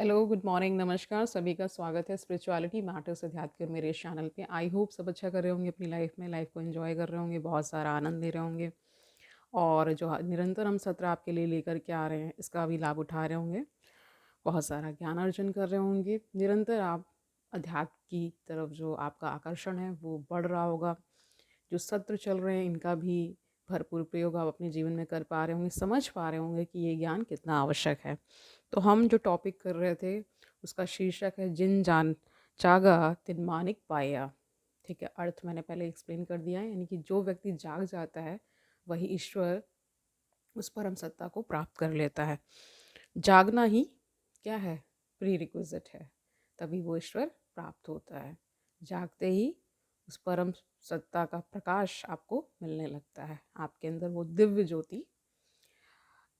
Hello, good morning, नमस्कार। सभी का स्वागत है स्पिरिचुअलिटी मैटर्स अध्यात्म के मेरे इस चैनल पे। आई होप सब अच्छा कर रहे होंगे अपनी लाइफ को एंजॉय कर रहे होंगे, बहुत सारा आनंद ले रहे होंगे और जो निरंतर हम सत्र आपके लिए लेकर के आ रहे हैं इसका भी लाभ उठा रहे होंगे। बहुत सारा ज्ञान अर्जन कर रहे होंगे। निरंतर आप अध्यात्म की तरफ जो आपका आकर्षण है वो बढ़ रहा होगा। जो सत्र चल रहे हैं इनका भी भरपूर प्रयोग आप अपने जीवन में कर पा रहे होंगे, समझ पा रहे होंगे कि ये ज्ञान कितना आवश्यक है। तो हम जो टॉपिक कर रहे थे उसका शीर्षक है जिन जान जागा तिन मानिक पाया। ठीक है, अर्थ मैंने पहले एक्सप्लेन कर दिया है, यानी कि जो व्यक्ति जाग जाता है वही ईश्वर उस परम सत्ता को प्राप्त कर लेता है। जागना ही क्या है, प्री रिक्विजिट है, तभी वो ईश्वर प्राप्त होता है। जागते ही उस परम सत्ता का प्रकाश आपको मिलने लगता है, आपके अंदर वो दिव्य ज्योति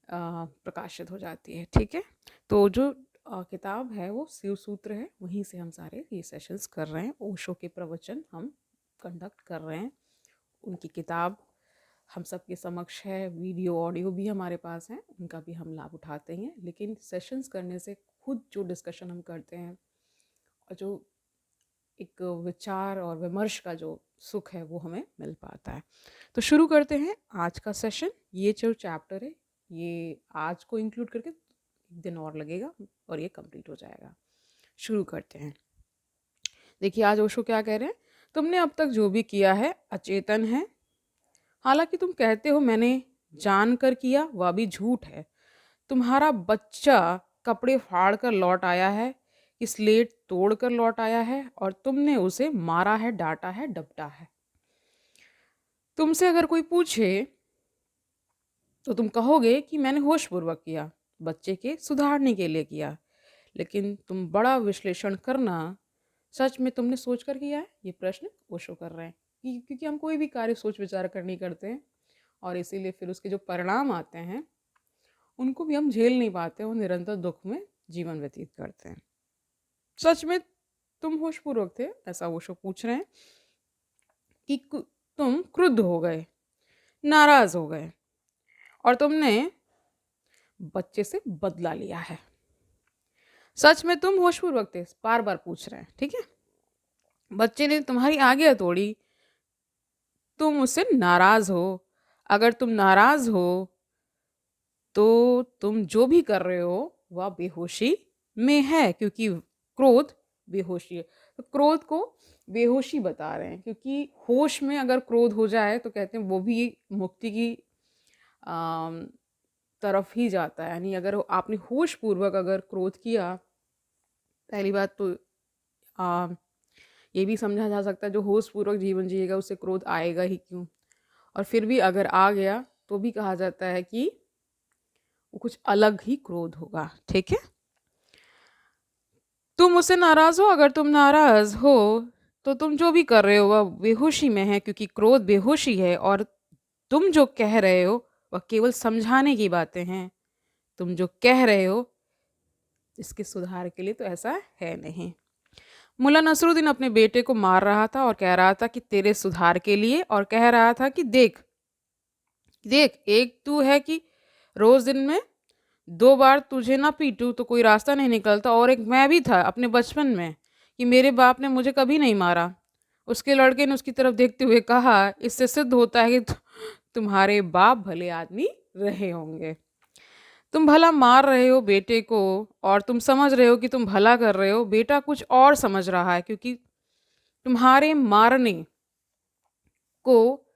प्रकाशित हो जाती है। ठीक है, तो जो किताब है वो शिव सूत्र है, वहीं से हम सारे ये सेशंस कर रहे हैं। ओशो के प्रवचन हम कंडक्ट कर रहे हैं, उनकी किताब हम सबके समक्ष है, वीडियो ऑडियो भी हमारे पास हैं, उनका भी हम लाभ उठाते हैं। लेकिन सेशंस करने से खुद जो डिस्कशन हम करते हैं और जो एक विचार और विमर्श का जो सुख है वो हमें मिल पाता है। तो शुरू करते हैं आज का सेशन। ये जो चैप्टर है ये आज को इंक्लूड करके एक दिन और लगेगा और ये कंप्लीट हो जाएगा। शुरू करते हैं। देखिए आज ओशो क्या कह रहे हैं, तुमने अब तक जो भी किया है अचेतन है। हालांकि तुम कहते हो मैंने जान कर किया, वह भी झूठ है। तुम्हारा बच्चा कपड़े फाड़ कर लौट आया है, कि स्लेट तोड़ कर लौट आया है और तुमने उसे मारा है, डांटा है, डपटा है। तुमसे अगर कोई पूछे तो तुम कहोगे कि मैंने होशपूर्वक किया, बच्चे के सुधारने के लिए किया। लेकिन तुम बड़ा विश्लेषण करना, सच में तुमने सोच कर किया है? ये प्रश्न ओशो कर रहे हैं क्योंकि हम कोई भी कार्य सोच विचार कर नहीं करते हैं और इसीलिए फिर उसके जो परिणाम आते हैं उनको भी हम झेल नहीं पाते और निरंतर दुख में जीवन व्यतीत करते हैं। सच में तुम होशपूर्वक थे, ऐसा ओशो पूछ रहे हैं कि तुम क्रुद्ध हो गए, नाराज हो गए और तुमने बच्चे से बदला लिया है। सच में तुम होशपूर्वक थे, बार बार पूछ रहे हैं। ठीक है, बच्चे ने तुम्हारी आज्ञा तोड़ी, तुम उससे नाराज हो। अगर तुम नाराज हो तो तुम जो भी कर रहे हो वह बेहोशी में है, क्योंकि क्रोध बेहोशी है। तो क्रोध को बेहोशी बता रहे हैं, क्योंकि होश में अगर क्रोध हो जाए तो कहते हैं वो भी मुक्ति की आम, तरफ ही जाता है। यानी अगर आपने होश पूर्वक अगर क्रोध किया, पहली बात तो आ, ये भी समझा जा सकता है जो होश पूर्वक जीवन जिएगा उससे क्रोध आएगा ही क्यों, और फिर भी अगर आ गया तो भी कहा जाता है कि वो कुछ अलग ही क्रोध होगा। ठीक है, तुम उससे नाराज हो। अगर तुम नाराज हो तो तुम जो भी कर रहे हो वह बेहोशी में है, क्योंकि क्रोध बेहोशी है और तुम जो कह रहे हो वह केवल समझाने की बातें हैं। तुम जो कह रहे हो इसके सुधार के लिए तो ऐसा है नहीं। मुल्ला नसरुद्दीन अपने बेटे को मार रहा था और कह रहा था कि तेरे सुधार के लिए, और कह रहा था कि देख देख, एक तू है कि रोज दिन में 2 बार तुझे ना पीटूं तो कोई रास्ता नहीं निकलता, और एक मैं भी था अपने बचपन में कि मेरे बाप ने मुझे कभी नहीं मारा। उसके लड़के ने उसकी तरफ देखते हुए कहा, इससे सिद्ध होता है कि तुम्हारे बाप भले आदमी रहे होंगे। तुम भला मार रहे हो बेटे को और तुम समझ रहे हो कि तुम भला कर रहे हो। बेटा कुछ और समझ रहा है, क्योंकि तुम्हारे मारने को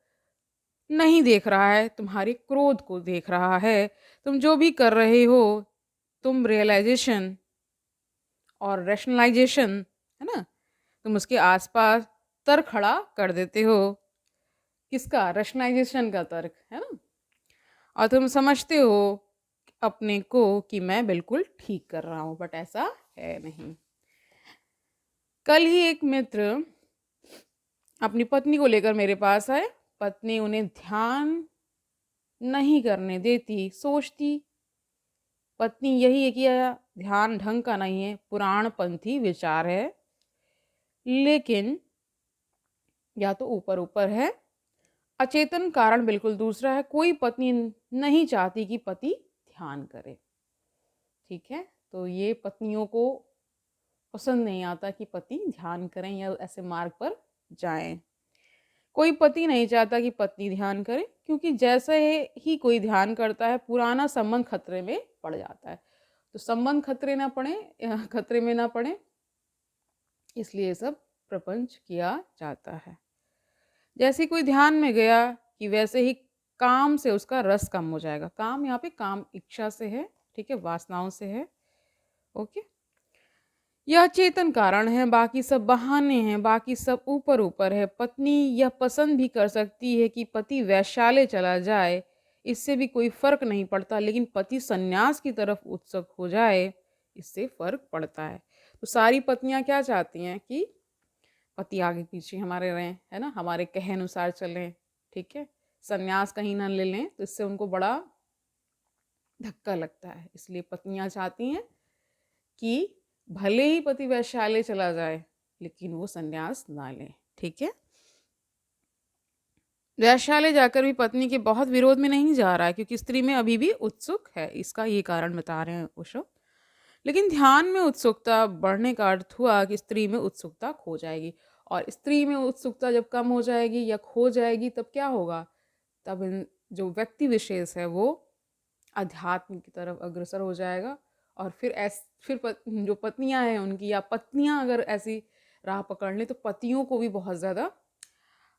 नहीं देख रहा है, तुम्हारे क्रोध को देख रहा है। तुम जो भी कर रहे हो, तुम रियलाइजेशन और रैशनलाइजेशन है ना, तुम उसके आसपास तर्क खड़ा कर देते हो। किसका? रैशनलाइजेशन का तर्क, है ना। और तुम समझते हो अपने को कि मैं बिल्कुल ठीक कर रहा हूँ, बट ऐसा है नहीं। कल ही एक मित्र अपनी पत्नी को लेकर मेरे पास आए। पत्नी उन्हें ध्यान नहीं करने देती, सोचती पत्नी यही है कि यह ध्यान ढंग का नहीं है, पुराणपंथी विचार है। लेकिन या तो ऊपर ऊपर है, अचेतन कारण बिल्कुल दूसरा है। कोई पत्नी नहीं चाहती कि पति ध्यान करे। ठीक है, तो ये पत्नियों को पसंद नहीं आता कि पति ध्यान करें या ऐसे मार्ग पर जाएं। कोई पति नहीं चाहता कि पत्नी ध्यान करे, क्योंकि जैसे ही कोई ध्यान करता है पुराना संबंध खतरे में पड़ जाता है। तो संबंध खतरे में ना पड़े, इसलिए सब प्रपंच किया जाता है। जैसे कोई ध्यान में गया कि वैसे ही काम से उसका रस कम हो जाएगा। काम यहाँ पे काम इच्छा से है, ठीक है, वासनाओं से है। ओके, यह चेतन कारण है, बाकी सब बहाने हैं, बाकी सब ऊपर ऊपर है। पत्नी यह पसंद भी कर सकती है कि पति वैश्यालय चला जाए, इससे भी कोई फर्क नहीं पड़ता, लेकिन पति सन्यास की तरफ उत्सुक हो जाए, इससे फर्क पड़ता है। तो सारी पत्नियां क्या चाहती हैं कि पति आगे पीछे हमारे रहें, है ना, हमारे कहे अनुसार चलें, ठीक है, सन्यास कहीं ना ले लें, तो इससे उनको बड़ा धक्का लगता है। इसलिए पत्नियां चाहती हैं कि भले ही पति वैश्यालय चला जाए लेकिन वो सन्यास ना ले, ठीक है। वैश्यालय जाकर भी पत्नी के बहुत विरोध में नहीं जा रहा है, क्योंकि स्त्री में अभी भी उत्सुक है, इसका ये कारण बता रहे हैं ओशो। लेकिन ध्यान में उत्सुकता बढ़ने का अर्थ हुआ कि स्त्री में उत्सुकता खो जाएगी, और स्त्री में उत्सुकता जब कम हो जाएगी या खो जाएगी तब क्या होगा, तब जो व्यक्ति विशेष है वो अध्यात्म की तरफ अग्रसर हो जाएगा। और फिर जो पत्नियां हैं उनकी, या पत्नियां अगर ऐसी राह पकड़ लें तो पतियों को भी बहुत ज़्यादा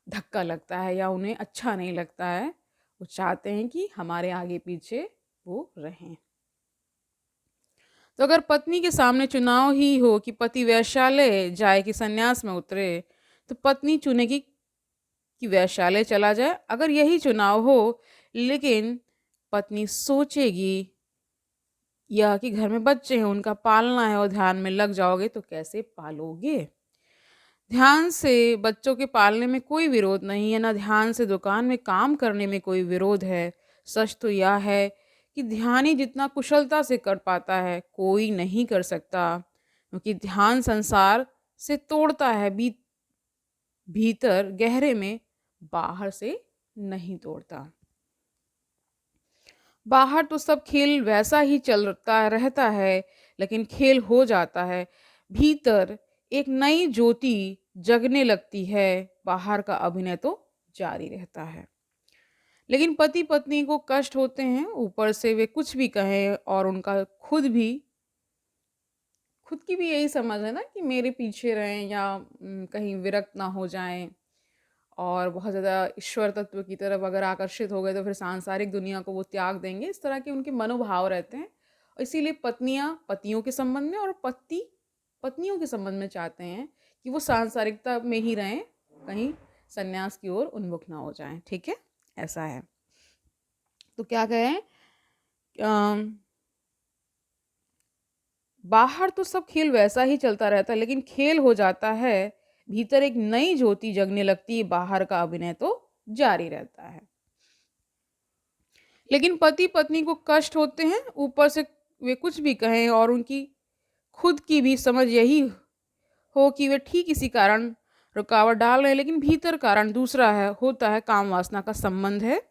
धक्का लगता है या उन्हें अच्छा नहीं लगता है। वो चाहते हैं कि हमारे आगे पीछे वो रहें। तो अगर पत्नी के सामने चुनाव ही हो कि पति वैश्यालय जाए कि सन्यास में उतरे, तो पत्नी चुनेगी कि वैश्यालय चला जाए। अगर यही चुनाव हो, लेकिन पत्नी सोचेगी यह कि घर में बच्चे हैं, उनका पालना है और ध्यान में लग जाओगे, तो कैसे पालोगे। ध्यान से बच्चों के पालने में कोई विरोध नहीं है, ना ध्यान से दुकान में काम करने में कोई विरोध है। सच तो यह है कि ध्यान ही जितना कुशलता से कर पाता है कोई नहीं कर सकता, क्योंकि ध्यान संसार से तोड़ता है भीतर गहरे में, बाहर से नहीं तोड़ता। बाहर तो सब खेल वैसा ही चलता रहता है, लेकिन खेल हो जाता है। भीतर एक नई ज्योति जगने लगती है, बाहर का अभिनय तो जारी रहता है। लेकिन पति पत्नी को कष्ट होते हैं, ऊपर से वे कुछ भी कहें, और उनका खुद की भी यही समझ है ना कि मेरे पीछे रहें या कहीं विरक्त ना हो जाएं, और बहुत ज़्यादा ईश्वर तत्व की तरफ अगर आकर्षित हो गए तो फिर सांसारिक दुनिया को वो त्याग देंगे। इस तरह के उनके मनोभाव रहते हैं, और इसीलिए पत्नियां पतियों के संबंध में और पति पत्नियों के संबंध में चाहते हैं कि वो सांसारिकता में ही रहें, कहीं सन्यास की ओर उन्मुख ना हो जाएं, ठीक है, ऐसा है। तो क्या कहें, बाहर तो सब खेल वैसा ही चलता रहता है, लेकिन खेल हो जाता है, भीतर एक नई ज्योति जगने लगती है, बाहर का अभिनय तो जारी रहता है। लेकिन पति पत्नी को कष्ट होते हैं, ऊपर से वे कुछ भी कहें, और उनकी खुद की भी समझ यही हो कि वे ठीक इसी कारण रुकावट डाल रहे हैं, लेकिन भीतर कारण दूसरा है, होता है काम वासना का संबंध है।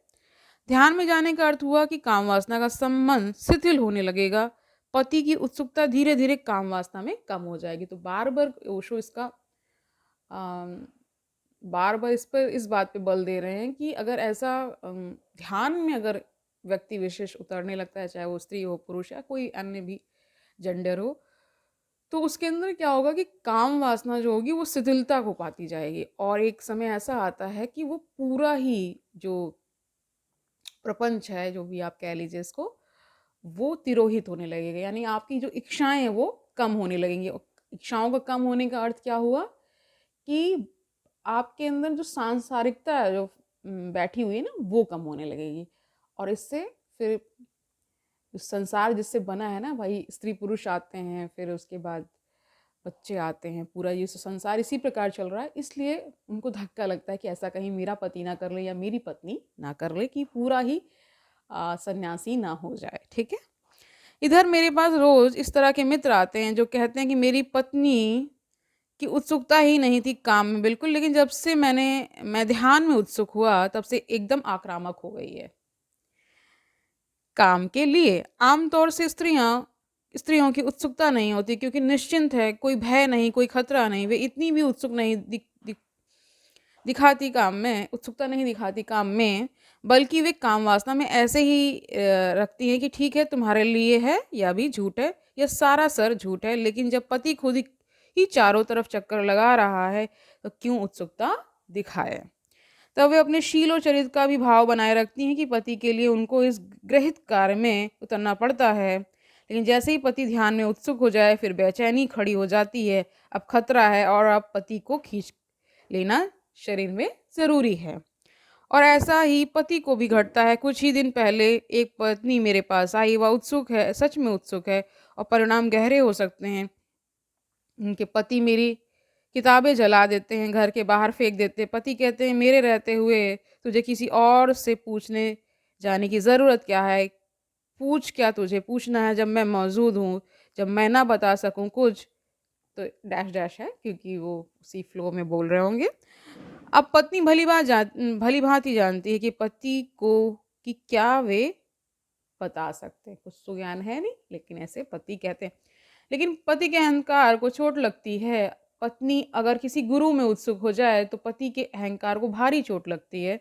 ध्यान में जाने का अर्थ हुआ कि काम वासना का संबंध शिथिल होने लगेगा, पति की उत्सुकता धीरे धीरे काम वासना में कम हो जाएगी। तो बार बार ओशो इस बात पे बल दे रहे हैं कि अगर ऐसा ध्यान में अगर व्यक्ति विशेष उतरने लगता है, चाहे वो स्त्री हो, पुरुष या कोई अन्य भी जेंडर हो, तो उसके अंदर क्या होगा कि काम वासना जो होगी वो शिथिलता को पाती जाएगी, और एक समय ऐसा आता है कि वो पूरा ही जो प्रपंच है, जो भी आप कह लीजिए इसको, वो तिरोहित होने लगेगा। यानी आपकी जो इच्छाएं हैं वो कम होने लगेंगी। इच्छाओं का कम होने का अर्थ क्या हुआ कि आपके अंदर जो सांसारिकता है जो बैठी हुई है ना, वो कम होने लगेगी, और इससे फिर संसार जिससे बना है ना भाई, स्त्री पुरुष आते हैं, फिर उसके बाद बच्चे आते हैं, पूरा ये संसार इसी प्रकार चल रहा है, इसलिए उनको धक्का लगता है कि ऐसा कहीं मेरा पति ना कर ले या मेरी पत्नी ना कर ले कि पूरा ही सन्यासी ना हो जाए, ठीक है। इधर मेरे पास रोज इस तरह के मित्र आते हैं जो कहते हैं कि मेरी पत्नी की उत्सुकता ही नहीं थी काम में बिल्कुल, लेकिन जब से मैं ध्यान में उत्सुक हुआ तब से एकदम आक्रामक हो गई है काम के लिए। आमतौर से स्त्रियों की उत्सुकता नहीं होती, क्योंकि निश्चिंत है, कोई भय नहीं, कोई खतरा नहीं, वे इतनी भी उत्सुक नहीं दिखाती काम में, उत्सुकता नहीं दिखाती काम में, बल्कि वे काम वासना में ऐसे ही रखती हैं कि ठीक है, तुम्हारे लिए है या भी झूठ है, या सारा सर झूठ है। लेकिन जब पति खुद ही चारों तरफ चक्कर लगा रहा है तो क्यों उत्सुकता दिखाए। तब वे अपने शील और चरित्र का भी भाव बनाए रखती हैं कि पति के लिए उनको इस गृहित कार्य में उतरना पड़ता है। लेकिन जैसे ही पति ध्यान में उत्सुक हो जाए, फिर बेचैनी खड़ी हो जाती है। अब खतरा है और अब पति को खींच लेना शरीर में ज़रूरी है। और ऐसा ही पति को भी घटता है। कुछ ही दिन पहले एक पत्नी मेरे पास आई, वह उत्सुक है, सच में उत्सुक है, और परिणाम गहरे हो सकते हैं। उनके पति मेरी किताबें जला देते हैं, घर के बाहर फेंक देते हैं। पति कहते हैं, मेरे रहते हुए तुझे किसी और से पूछने जाने की ज़रूरत क्या है? पूछ, क्या तुझे पूछना है जब मैं मौजूद हूँ, जब मैं ना बता सकूँ कुछ। तो डैश डैश है, क्योंकि वो उसी फ्लो में बोल रहे होंगे। अब पत्नी भली भांति जानती है कि पति को कि क्या वे बता सकते हैं, कुछ तो ज्ञान है नहीं, लेकिन ऐसे पति कहते हैं। लेकिन पति के अहंकार को चोट लगती है। पत्नी अगर किसी गुरु में उत्सुक हो जाए तो पति के अहंकार को भारी चोट लगती है।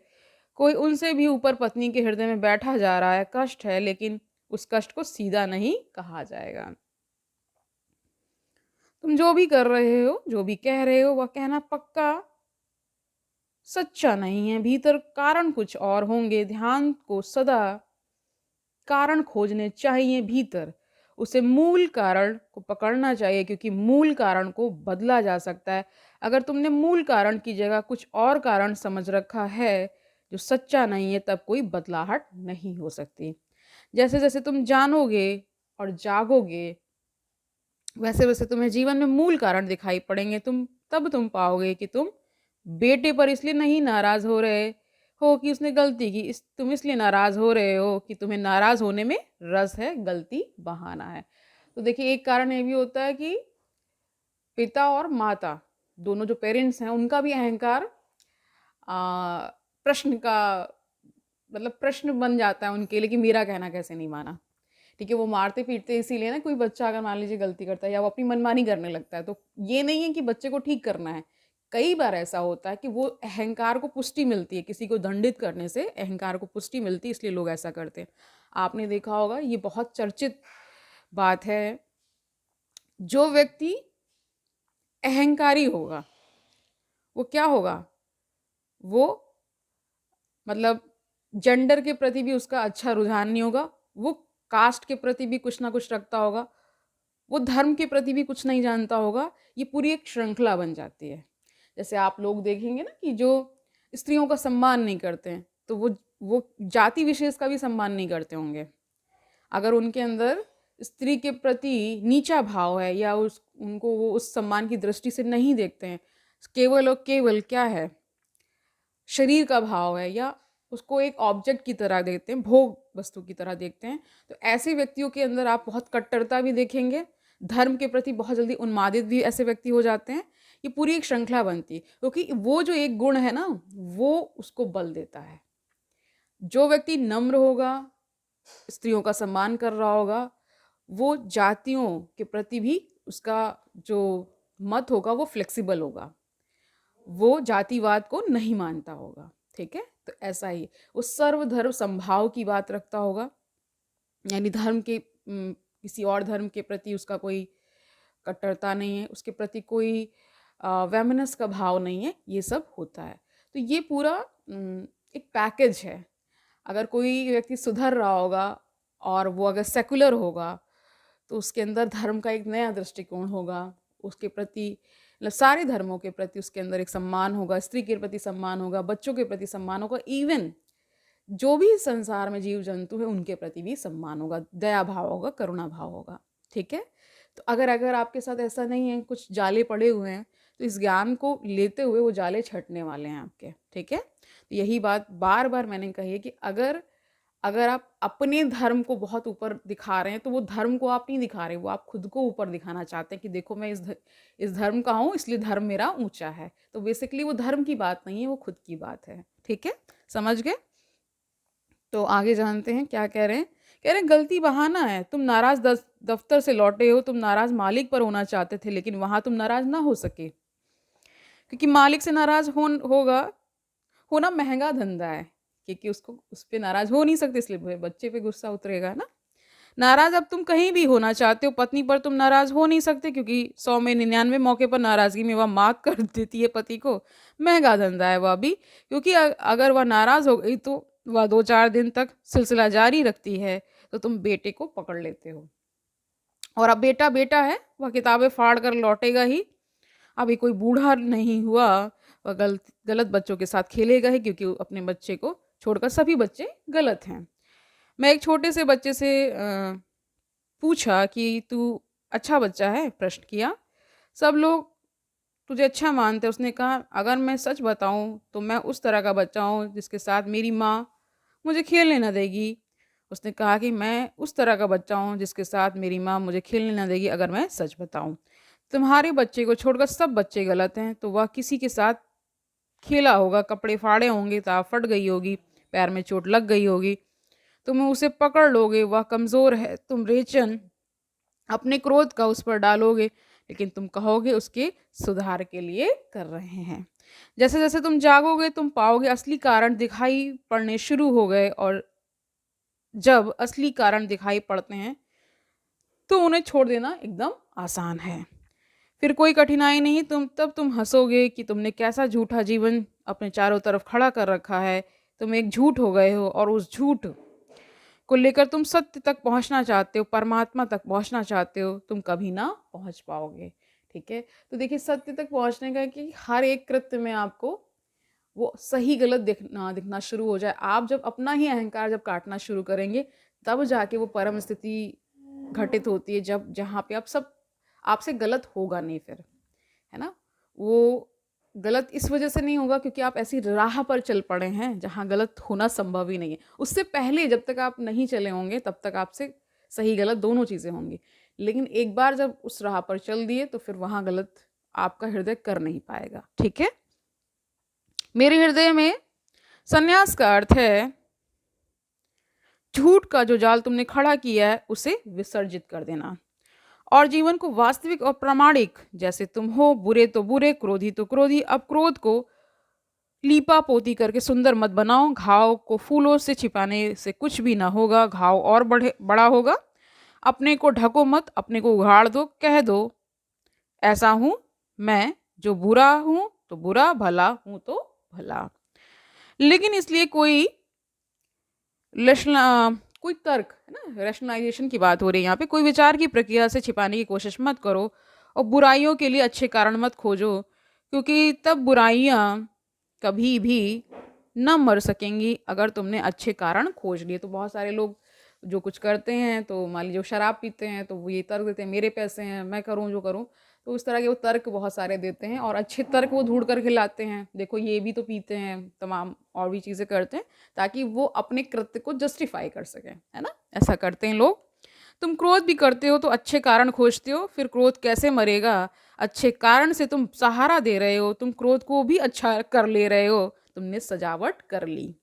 कोई उनसे भी ऊपर पत्नी के हृदय में बैठा जा रहा है, कष्ट है, लेकिन उस कष्ट को सीधा नहीं कहा जाएगा। तुम जो भी कर रहे हो, जो भी कह रहे हो, वह कहना पक्का सच्चा नहीं है। भीतर कारण कुछ और होंगे। ध्यान को सदा कारण खोजने चाहिए भीतर, उसे मूल कारण को पकड़ना चाहिए, क्योंकि मूल कारण को बदला जा सकता है। अगर तुमने मूल कारण की जगह कुछ और कारण समझ रखा है जो सच्चा नहीं है, तब कोई बदलाहट नहीं हो सकती। जैसे जैसे तुम जानोगे और जागोगे, वैसे वैसे तुम्हें जीवन में मूल कारण दिखाई पड़ेंगे। तुम पाओगे कि तुम बेटे पर इसलिए नहीं नाराज हो रहे हो कि उसने गलती की, तुम इसलिए नाराज हो रहे हो कि तुम्हें नाराज होने में रस है, गलती बहाना है। तो देखिए, एक कारण ये भी होता है कि पिता और माता दोनों जो पेरेंट्स हैं, उनका भी अहंकार प्रश्न का मतलब प्रश्न बन जाता है उनके लिए कि मेरा कहना कैसे नहीं माना। ठीक है, वो मारते पीटते इसीलिए ना, कोई बच्चा अगर मान लीजिए गलती करता है या वो अपनी मनमानी करने लगता है, तो ये नहीं है कि बच्चे को ठीक करना है। कई बार ऐसा होता है कि वो अहंकार को पुष्टि मिलती है, किसी को दंडित करने से अहंकार को पुष्टि मिलती है, इसलिए लोग ऐसा करते हैं। आपने देखा होगा, ये बहुत चर्चित बात है, जो व्यक्ति अहंकारी होगा वो क्या होगा, वो मतलब जेंडर के प्रति भी उसका अच्छा रुझान नहीं होगा, वो कास्ट के प्रति भी कुछ ना कुछ रखता होगा, वो धर्म के प्रति भी कुछ नहीं जानता होगा। ये पूरी एक श्रृंखला बन जाती है। जैसे आप लोग देखेंगे ना कि जो स्त्रियों का सम्मान नहीं करते हैं, तो वो जाति विशेष का भी सम्मान नहीं करते होंगे। अगर उनके अंदर स्त्री के प्रति नीचा भाव है, या उनको वो उस सम्मान की दृष्टि से नहीं देखते हैं, केवल और केवल क्या है, शरीर का भाव है, या उसको एक ऑब्जेक्ट की तरह देखते हैं, भोग वस्तु की तरह देखते हैं, तो ऐसे व्यक्तियों के अंदर आप बहुत कट्टरता भी देखेंगे। धर्म के प्रति बहुत जल्दी उन्मादित भी ऐसे व्यक्ति हो जाते हैं। ये पूरी एक श्रृंखला बनती है, क्योंकि वो जो एक गुण है ना, वो उसको बल देता है। जो व्यक्ति नम्र होगा, स्त्रियों का सम्मान कर रहा होगा, वो जातियों के प्रति भी उसका जो मत होगा वो फ्लेक्सिबल होगा, वो जातिवाद को नहीं मानता होगा। ठीक है, तो ऐसा ही वो सर्वधर्म संभाव की बात रखता होगा, यानी धर्म के किसी और धर्म के प्रति उसका कोई कट्टरता नहीं है, उसके प्रति कोई वैमनस का भाव नहीं है। ये सब होता है। तो ये पूरा एक पैकेज है। अगर कोई व्यक्ति सुधर रहा होगा और वो अगर सेकुलर होगा, तो उसके अंदर धर्म का एक नया दृष्टिकोण होगा, उसके प्रति मतलब सारे धर्मों के प्रति उसके अंदर एक सम्मान होगा, स्त्री के प्रति सम्मान होगा, बच्चों के प्रति सम्मान होगा, इवन जो भी संसार में जीव जंतु है उनके प्रति भी सम्मान होगा, दया भाव होगा, करुणा भाव होगा। ठीक है, तो अगर अगर आपके साथ ऐसा नहीं है, कुछ जाले पड़े हुए हैं, तो इस ज्ञान को लेते हुए वो जाले छटने वाले हैं आपके। ठीक है, तो यही बात बार बार मैंने कही है कि अगर आप अपने धर्म को बहुत ऊपर दिखा रहे हैं, तो वो धर्म को आप नहीं दिखा रहे, वो आप खुद को ऊपर दिखाना चाहते हैं कि देखो मैं इस धर्म का हूँ, इसलिए धर्म मेरा ऊंचा है। तो बेसिकली वो धर्म की बात नहीं है, वो खुद की बात है। ठीक है, समझ गए? तो आगे जानते हैं क्या कह रहे हैं। कह रहे गलती बहाना है, तुम नाराज दफ्तर से लौटे हो, तुम नाराज मालिक पर होना चाहते थे, लेकिन वहां तुम नाराज ना हो सके, क्योंकि मालिक से नाराज होगा होना महंगा धंधा है, क्योंकि उसको उस पर नाराज हो नहीं सकते, इसलिए बच्चे पे गुस्सा उतरेगा ना। नाराज अब तुम कहीं भी होना चाहते हो, पत्नी पर तुम नाराज हो नहीं सकते, क्योंकि 100 में 99 मौके पर नाराजगी में वह माफ कर देती है पति को। महंगा धंधा है वह भी, क्योंकि अगर वह नाराज हो गई तो वह 2-4 दिन तक सिलसिला जारी रखती है, तो तुम बेटे को पकड़ लेते हो। और अब बेटा बेटा है, वह किताबें फाड़ कर लौटेगा ही। अभी कोई बूढ़ा नहीं हुआ, वह गलत गलत बच्चों के साथ खेलेगा ही, क्योंकि अपने बच्चे को छोड़कर सभी बच्चे गलत हैं। मैं एक छोटे से बच्चे से पूछा कि तू अच्छा बच्चा है, प्रश्न किया। सब लोग तुझे अच्छा मानते। उसने कहा अगर मैं सच बताऊं तो मैं उस तरह का बच्चा हूं जिसके साथ मेरी माँ मुझे खेलने न देगी। उसने कहा कि मैं उस तरह का बच्चा हूं जिसके साथ मेरी माँ मुझे खेलने न देगी अगर मैं सच बताऊं। तुम्हारे बच्चे को छोड़कर सब बच्चे गलत हैं, तो वह किसी के साथ खेला होगा, कपड़े फाड़े होंगे, तार फट गई होगी, पैर में चोट लग गई होगी, तुम उसे पकड़ लोगे, वह कमज़ोर है, तुम रेचन अपने क्रोध का उस पर डालोगे, लेकिन तुम कहोगे उसके सुधार के लिए कर रहे हैं। जैसे जैसे तुम जागोगे तुम पाओगे असली कारण दिखाई पड़ने शुरू हो गए, और जब असली कारण दिखाई पड़ते हैं तो उन्हें छोड़ देना एकदम आसान है। फिर कोई कठिनाई नहीं, तुम हंसोगे कि तुमने कैसा झूठा जीवन अपने चारों तरफ खड़ा कर रखा है। तुम एक झूठ हो गए हो, और उस झूठ को लेकर तुम सत्य तक पहुंचना चाहते हो, परमात्मा तक पहुंचना चाहते हो, तुम कभी ना पहुंच पाओगे। ठीक है, तो देखिए सत्य तक पहुंचने का कि हर एक कृत्य में आपको वो सही गलत दिखना शुरू हो जाए। आप जब अपना ही अहंकार जब काटना शुरू करेंगे, तब जाके वो परम स्थिति घटित होती है, जब जहाँ पे आप सब आपसे गलत होगा नहीं फिर, है ना। वो गलत इस वजह से नहीं होगा क्योंकि आप ऐसी राह पर चल पड़े हैं जहाँ गलत होना संभव ही नहीं है। उससे पहले जब तक आप नहीं चले होंगे तब तक आपसे सही गलत दोनों चीज़ें होंगी, लेकिन एक बार जब उस राह पर चल दिए तो फिर वहाँ गलत आपका हृदय कर नहीं पाएगा। ठीक है, मेरे हृदय में संन्यास का अर्थ है झूठ का जो जाल तुमने खड़ा किया है उसे विसर्जित कर देना, और जीवन को वास्तविक और प्रामाणिक जैसे तुम हो, बुरे तो बुरे, क्रोधी तो क्रोधी। अब क्रोध को लीपा पोती करके सुंदर मत बनाओ, घाव को फूलों से छिपाने से कुछ भी ना होगा, घाव और बड़ा होगा। अपने को ढको मत, अपने को उघाड़ दो, कह दो ऐसा हूं मैं, जो बुरा हूं तो बुरा, भला हूं तो भला। लेकिन इसलिए कोई तर्क है ना, रैशनलाइजेशन की बात हो रही है यहाँ पे, कोई विचार की प्रक्रिया से छिपाने की कोशिश मत करो, और बुराइयों के लिए अच्छे कारण मत खोजो, क्योंकि तब बुराइयाँ कभी भी न मर सकेंगी अगर तुमने अच्छे कारण खोज लिए। तो बहुत सारे लोग जो कुछ करते हैं, तो मान लीजिए शराब पीते हैं तो वो ये तर्क देते हैं मेरे पैसे हैं मैं करूँ जो करूँ, तो उस तरह के वो तर्क बहुत सारे देते हैं, और अच्छे तर्क वो ढूंढ कर खिलाते हैं, देखो ये भी तो पीते हैं, तमाम और भी चीज़ें करते हैं ताकि वो अपने कृत्य को जस्टिफाई कर सकें, है ना। ऐसा करते हैं लोग। तुम क्रोध भी करते हो तो अच्छे कारण खोजते हो, फिर क्रोध कैसे मरेगा? अच्छे कारण से तुम सहारा दे रहे हो, तुम क्रोध को भी अच्छा कर ले रहे हो, तुमने सजावट कर ली,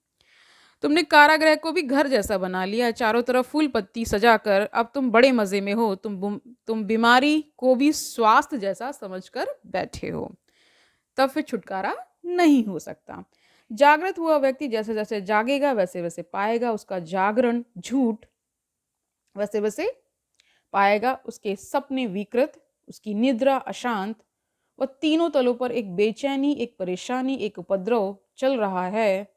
तुमने कारागृह को भी घर जैसा बना लिया, चारों तरफ फूल पत्ती सजाकर अब तुम बड़े मजे में हो, तुम बीमारी को भी स्वास्थ्य जैसा समझकर बैठे हो, तब फिर छुटकारा नहीं हो सकता। जागृत हुआ व्यक्ति जैसे जैसे जागेगा वैसे वैसे पाएगा उसका जागरण झूठ, वैसे वैसे पाएगा उसके सपने विकृत, उसकी निद्रा अशांत। वह तीनों तलों पर एक बेचैनी, एक परेशानी, एक उपद्रव चल रहा है,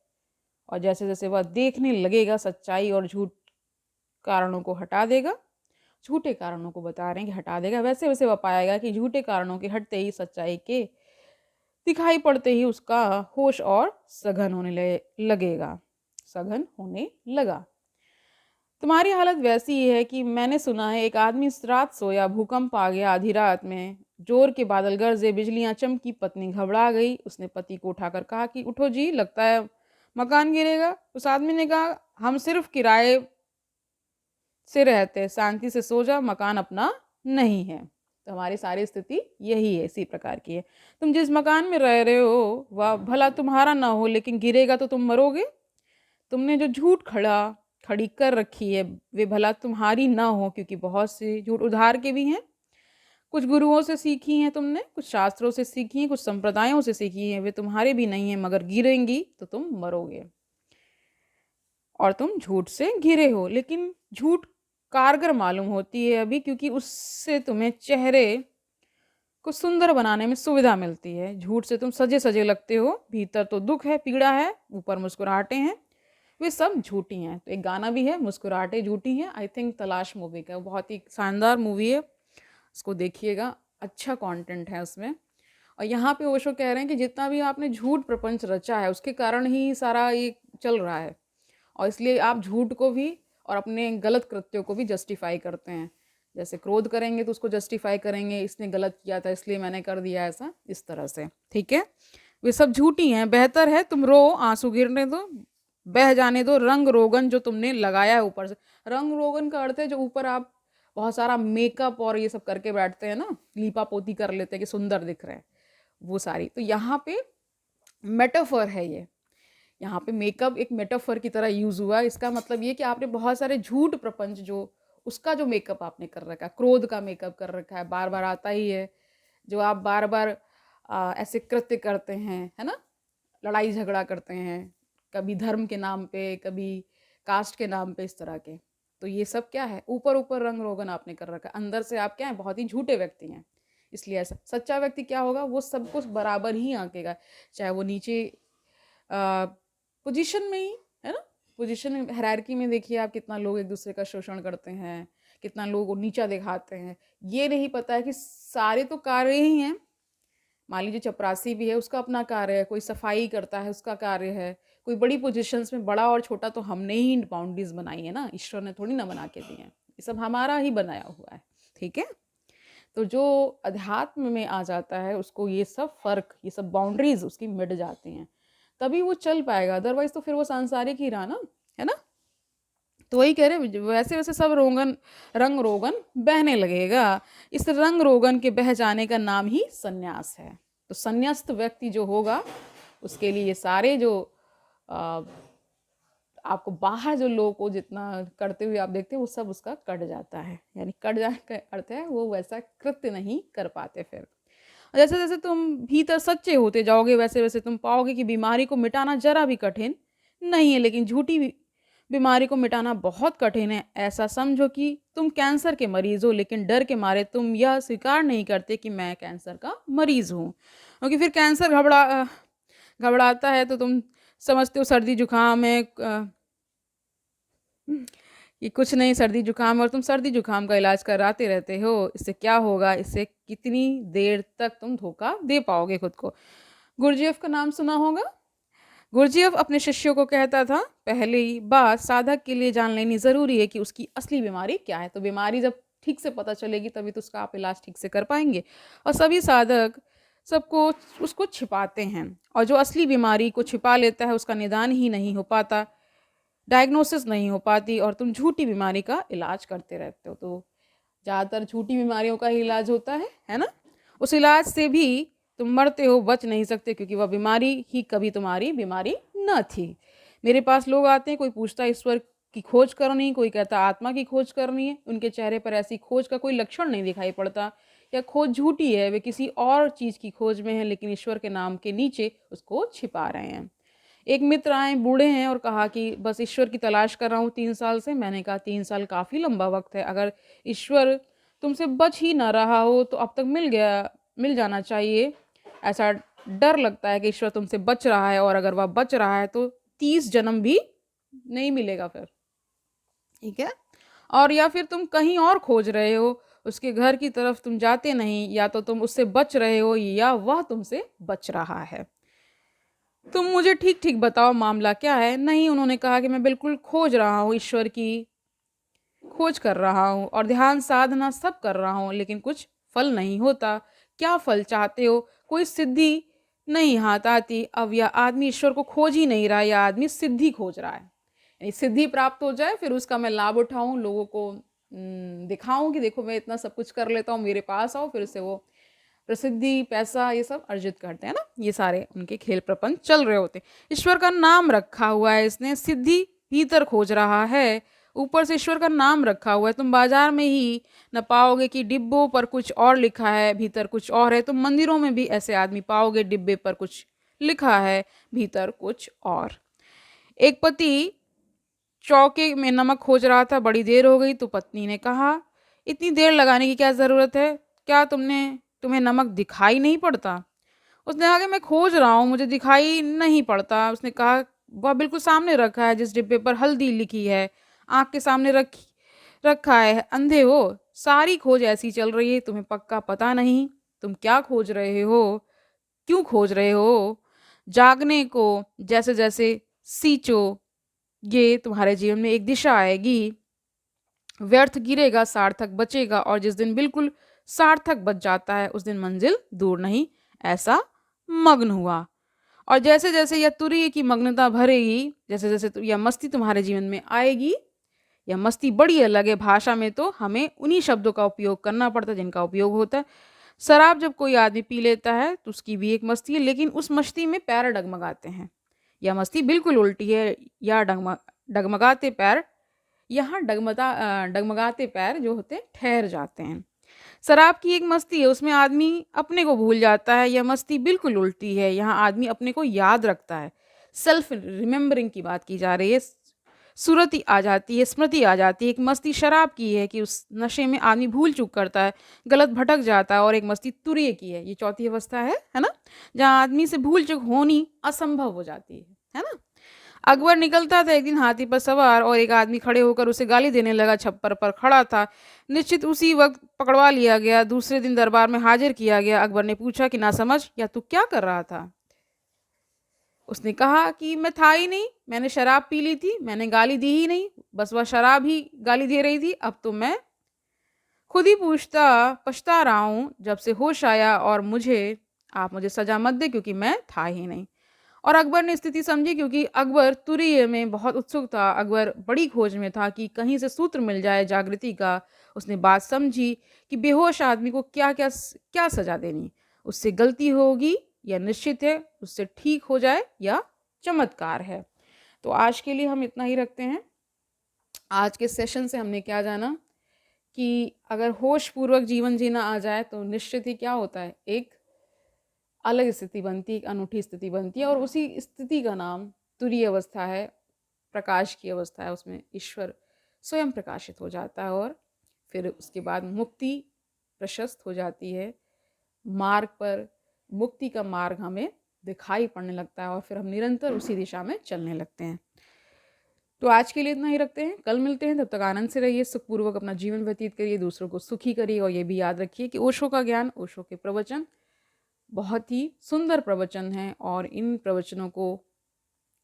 और जैसे जैसे वह देखने लगेगा सच्चाई और झूठ कारणों को हटा देगा, झूठे कारणों को बता रहे हैं कि हटा देगा, वैसे वैसे वह पाएगा कि झूठे कारणों के हटते ही सच्चाई के दिखाई पड़ते ही उसका होश और सघन होने लगेगा, सघन होने लगा। तुम्हारी हालत वैसी ही है कि मैंने सुना है एक आदमी रात सोया, भूकंप आ गया, आधी रात में जोर के बादल गरजे, बिजलियां चमकी, पत्नी घबरा गई, उसने पति को उठाकर कहा कि उठो जी, लगता है मकान गिरेगा। उस आदमी ने कहा हम सिर्फ किराए से रहते, शांति से सो जा, मकान अपना नहीं है। तो हमारी सारी स्थिति यही है, इसी प्रकार की है। तुम जिस मकान में रह रहे हो वह भला तुम्हारा ना हो, लेकिन गिरेगा तो तुम मरोगे। तुमने जो झूठ खड़ा खड़ी कर रखी है, वे भला तुम्हारी ना हो, क्योंकि बहुत से झूठ उधार के भी हैं। कुछ गुरुओं से सीखी हैं तुमने, कुछ शास्त्रों से सीखी हैं, कुछ संप्रदायों से सीखी हैं, वे तुम्हारे भी नहीं हैं, मगर गिरेंगी तो तुम मरोगे और तुम झूठ से घिरे हो। लेकिन झूठ कारगर मालूम होती है अभी, क्योंकि उससे तुम्हें चेहरे को सुंदर बनाने में सुविधा मिलती है। झूठ से तुम सजे सजे लगते हो, भीतर तो दुख है, पीड़ा है, ऊपर मुस्कुराहटें हैं, वे सब झूठी हैं। तो एक गाना भी है, मुस्कुराहटें झूठी हैं, आई थिंक तलाश मूवी का, बहुत ही शानदार मूवी है, उसको देखिएगा, अच्छा कंटेंट है उसमें। और यहाँ पे ओशो कह रहे हैं कि जितना भी आपने झूठ प्रपंच रचा है उसके कारण ही सारा ये चल रहा है, और इसलिए आप झूठ को भी और अपने गलत कृत्यों को भी जस्टिफाई करते हैं। जैसे क्रोध करेंगे तो उसको जस्टिफाई करेंगे, इसने गलत किया था इसलिए मैंने कर दिया ऐसा, इस तरह से। ठीक है, वे सब झूठी हैं। बेहतर है तुम रो, आंसू गिरने दो, बह जाने दो रंग रोगन जो तुमने लगाया है ऊपर से। रंग रोगन का अर्थ है जो ऊपर आप बहुत सारा मेकअप और ये सब करके बैठते हैं ना, लीपा पोती कर लेते हैं कि सुंदर दिख रहे हैं, वो सारी। तो यहाँ पे मेटाफर है ये, यहाँ पे मेकअप एक मेटाफर की तरह यूज हुआ। इसका मतलब ये कि आपने बहुत सारे झूठ प्रपंच जो उसका जो मेकअप आपने कर रखा है, क्रोध का मेकअप कर रखा है, बार बार आता ही है, जो आप बार बार ऐसे कृत्य करते हैं, है ना, लड़ाई झगड़ा करते हैं, कभी धर्म के नाम पे, कभी कास्ट के नाम पे, इस तरह के। तो ये सब क्या है, ऊपर ऊपर रंग रोगन आपने कर रखा है, अंदर से आप क्या है, बहुत ही झूठे व्यक्ति हैं। इसलिए ऐसा सच्चा व्यक्ति क्या होगा, वो सब कुछ बराबर ही आंकेगा, चाहे वो नीचे पोजीशन में ही, है ना, पोजीशन हायरार्की में देखिए आप कितना लोग एक दूसरे का शोषण करते हैं, कितना लोग को नीचा दिखाते हैं। ये नहीं पता है कि सारे तो कार्य ही हैं। मान लीजिए चपरासी भी है, उसका अपना कार्य है, कोई सफाई करता है उसका कार्य है, कोई बड़ी पोजीशंस में, बड़ा और छोटा तो हमने ही बाउंड्रीज बनाई है ना, ईश्वर ने थोड़ी ना बना के दी है, ये सब हमारा ही बनाया हुआ है। ठीक है, तो जो अध्यात्म में आ जाता है उसको ये सब फर्क, ये सब बाउंड्रीज उसकी मिट जाती हैं, तभी वो चल पाएगा, अदरवाइज तो फिर वो सांसारिक ही रहा ना, है ना। तो वही कह रहे, वैसे वैसे सब रोगन, रंग रोगन बहने लगेगा। इस रंग रोगन के बह जाने का नाम ही सन्यास है। तो संन्यास्त व्यक्ति जो होगा उसके लिए ये सारे जो आपको बाहर जो लोग को जितना करते हुए आप देखते हैं वो सब उसका कट जाता है, यानी कट जाने का अर्थ है वो वैसा कृत्य नहीं कर पाते। फिर जैसे जैसे तुम भीतर सच्चे होते जाओगे वैसे वैसे तुम पाओगे कि बीमारी को मिटाना जरा भी कठिन नहीं है, लेकिन झूठी बीमारी को मिटाना बहुत कठिन है। ऐसा समझो कि तुम कैंसर के मरीज हो, लेकिन डर के मारे तुम यह स्वीकार नहीं करते कि मैं कैंसर का मरीज हूँ, क्योंकि फिर कैंसर घबराता है तो तुम समझते हो सर्दी जुकाम है, कि कुछ नहीं, सर्दी जुकाम, और तुम सर्दी जुकाम का इलाज कराते रहते हो। इससे क्या होगा, इससे कितनी देर तक तुम धोखा दे पाओगे खुद को। गुरजेफ का नाम सुना होगा। गुरजेफ अपने शिष्यों को कहता था, पहली बात साधक के लिए जान लेनी ज़रूरी है कि उसकी असली बीमारी क्या है। तो बीमारी जब ठीक से पता चलेगी तभी तो उसका आप इलाज ठीक से कर पाएंगे। और सभी साधक सबको उसको छिपाते हैं, और जो असली बीमारी को छिपा लेता है उसका निदान ही नहीं हो पाता, डायग्नोसिस नहीं हो पाती, और तुम झूठी बीमारी का इलाज करते रहते हो। तो ज़्यादातर झूठी बीमारियों का ही इलाज होता है ना। उस इलाज से भी तुम मरते हो, बच नहीं सकते, क्योंकि वह बीमारी ही कभी तुम्हारी बीमारी न थी। मेरे पास लोग आते हैं, कोई पूछता है ईश्वर की खोज करनी, कोई कहता आत्मा की खोज करनी है। उनके चेहरे पर ऐसी खोज का कोई लक्षण नहीं दिखाई पड़ता, या खोज झूठी है, वे किसी और चीज़ की खोज में है, लेकिन ईश्वर के नाम के नीचे उसको छिपा रहे हैं। एक मित्र आए, बूढ़े हैं, और कहा कि बस ईश्वर की तलाश कर रहा हूँ 3 साल से। मैंने कहा 3 साल काफ़ी लंबा वक्त है, अगर ईश्वर तुमसे बच ही ना रहा हो तो अब तक मिल जाना चाहिए। ऐसा डर लगता है कि ईश्वर तुमसे बच रहा है, और अगर वह बच रहा है तो 30 जन्म भी नहीं मिलेगा फिर। ठीक है, और या फिर तुम कहीं और खोज रहे हो, उसके घर की तरफ तुम जाते नहीं, या तो तुम उससे बच रहे हो या वह तुमसे बच रहा है। तुम मुझे ठीक ठीक बताओ मामला क्या है। नहीं, उन्होंने कहा कि मैं बिल्कुल खोज रहा हूँ, ईश्वर की खोज कर रहा हूँ और ध्यान साधना सब कर रहा हूँ, लेकिन कुछ फल नहीं होता। क्या फल चाहते हो? कोई सिद्धि नहीं हाथ आती। अब यह आदमी ईश्वर को खोज ही नहीं रहा, यह आदमी सिद्धि खोज रहा है, यानी सिद्धि प्राप्त हो जाए फिर उसका मैं लाभ उठाऊं, लोगों को दिखाऊं कि देखो मैं इतना सब कुछ कर लेता हूँ, मेरे पास आओ। फिर से वो प्रसिद्धि, पैसा, ये सब अर्जित करते हैं ना। ये सारे उनके खेल प्रपंच चल रहे होते हैं। ईश्वर का नाम रखा हुआ है इसने, सिद्धि भीतर खोज रहा है, ऊपर से ईश्वर का नाम रखा हुआ है। तुम बाजार में ही न पाओगे कि डिब्बों पर कुछ और लिखा है, भीतर कुछ और है। तुम मंदिरों में भी ऐसे आदमी पाओगे, डिब्बे पर कुछ लिखा है, भीतर कुछ और। एक पति चौके में नमक खोज रहा था, बड़ी देर हो गई तो पत्नी ने कहा, इतनी देर लगाने की क्या ज़रूरत है? क्या तुम्हें नमक दिखाई नहीं पड़ता? उसने कहा कि मैं खोज रहा हूँ, मुझे दिखाई नहीं पड़ता। उसने कहा, वह बिल्कुल सामने रखा है, जिस डिब्बे पर हल्दी लिखी है, आँख के सामने रखा है। अंधे हो? सारी खोज ऐसी चल रही है, तुम्हें पक्का पता नहीं तुम क्या खोज रहे हो, क्यों खोज रहे हो। जागने को जैसे जैसे सींचो, ये तुम्हारे जीवन में एक दिशा आएगी। व्यर्थ गिरेगा, सार्थक बचेगा, और जिस दिन बिल्कुल सार्थक बच जाता है, उस दिन मंजिल दूर नहीं। ऐसा मग्न हुआ। और जैसे जैसे यह तुरीय की मग्नता भरेगी, जैसे जैसे यह मस्ती तुम्हारे जीवन में आएगी, यह मस्ती बड़ी अलग है। भाषा में तो हमें उन्हीं शब्दों का उपयोग करना पड़ता है जिनका उपयोग होता है। शराब जब कोई आदमी पी लेता है तो उसकी भी एक मस्ती है, लेकिन उस मस्ती में पैर डगमगाते हैं। यह मस्ती बिल्कुल उल्टी है। यह डगमगाते पैर यहाँ डगमगाते पैर जो होते हैं ठहर जाते हैं। शराब की एक मस्ती है, उसमें आदमी अपने को भूल जाता है। यह मस्ती बिल्कुल उल्टी है, यहाँ आदमी अपने को याद रखता है। सेल्फ रिमेम्बरिंग की बात की जा रही है। सुरती आ जाती है, स्मृति आ जाती है। एक मस्ती शराब की है कि उस नशे में आदमी भूल चूक करता है, गलत भटक जाता है। और एक मस्ती तुरीय की है, ये चौथी अवस्था है ना, जहाँ आदमी से भूल चूक होनी असंभव हो जाती है ना। अकबर निकलता था एक दिन हाथी पर सवार, और एक आदमी खड़े होकर उसे गाली देने लगा। छप्पर पर खड़ा था, निश्चित उसी वक्त पकड़वा लिया गया। दूसरे दिन दरबार में हाजिर किया गया। अकबर ने पूछा कि ना समझ, या तू क्या कर रहा था? उसने कहा कि मैं था ही नहीं, मैंने शराब पी ली थी, मैंने गाली दी ही नहीं, बस वह शराब ही गाली दे रही थी। अब तो मैं खुद ही पछता रहा हूँ जब से होश आया, और आप मुझे सजा मत दे क्योंकि मैं था ही नहीं। और अकबर ने स्थिति समझी, क्योंकि अकबर तुरीय में बहुत उत्सुक था। अकबर बड़ी खोज में था कि कहीं से सूत्र मिल जाए जागृति का। उसने बात समझी कि बेहोश आदमी को क्या क्या क्या सजा देनी, उससे गलती होगी या निश्चित है उससे ठीक हो जाए या चमत्कार है। तो आज के लिए हम इतना ही रखते हैं। आज के सेशन से हमने क्या जाना कि अगर होश पूर्वक जीवन जीना आ जाए तो निश्चित ही क्या होता है, एक अलग स्थिति बनती है, एक अनूठी स्थिति बनती है। और उसी स्थिति का नाम तुरीय अवस्था है, प्रकाश की अवस्था है। उसमें ईश्वर स्वयं प्रकाशित हो जाता है, और फिर उसके बाद मुक्ति प्रशस्त हो जाती है। मार्ग पर मुक्ति का मार्ग हमें दिखाई पड़ने लगता है, और फिर हम निरंतर उसी दिशा में चलने लगते हैं। तो आज के लिए इतना ही रखते हैं, कल मिलते हैं। तब तक आनंद से रहिए, सुखपूर्वक अपना जीवन व्यतीत करिए, दूसरों को सुखी करिए। और ये भी याद रखिए कि ओशो का ज्ञान, ओशो के प्रवचन बहुत ही सुंदर प्रवचन हैं, और इन प्रवचनों को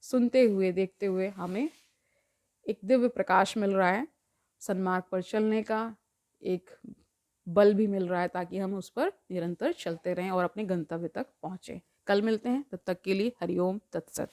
सुनते हुए देखते हुए हमें एक दिव्य प्रकाश मिल रहा है, सन्मार्ग पर चलने का एक बल भी मिल रहा है, ताकि हम उस पर निरंतर चलते रहें और अपने गंतव्य तक पहुँचें। कल मिलते हैं, तब तक के लिए हरिओम तत्सत।